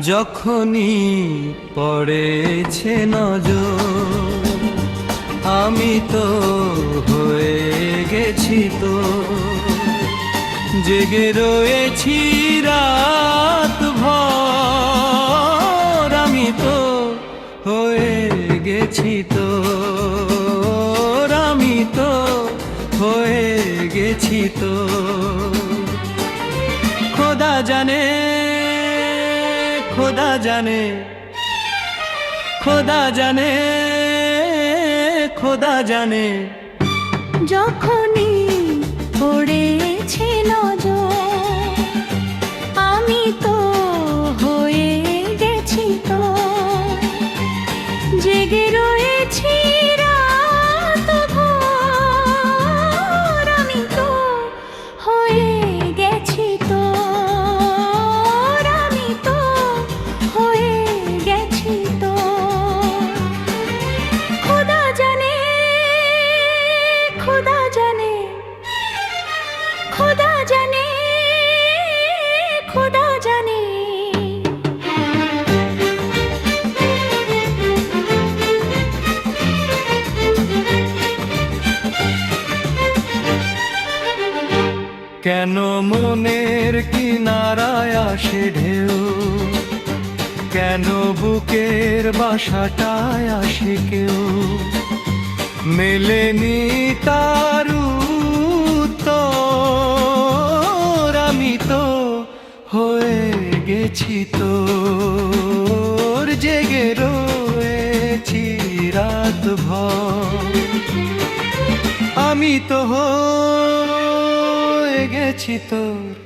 যখনই পড়েছে নজর আমি তো হয়ে গেছি তো, জেগে রয়েছি রাত ভর আমি তো হয়ে গেছি তো, আমি তো হয়ে গেছি তো। খোদা জানে, খোদা জানে, খোদা জানে, খোদা জানে, যখনই পড়েছে নজর আমি তো হয়ে গেছি তো, জেগে রয়েছি রাত ভর আমি তো হয়ে গেছি তো, আমি তো হয়ে গেছি তো। খোদা জানে, খোদা জানে, খোদা জানে, খোদা জানে। কেন মনের কিনারায় আসে ঢেউ, কেন বুকের বাসাটায় আসে কেউ, মেলেনি তার উত্তর আমি তো হয়ে গেছি তোর, জেগে রয়েছি রাত ভর আমি তো হয়ে গেছি তোর।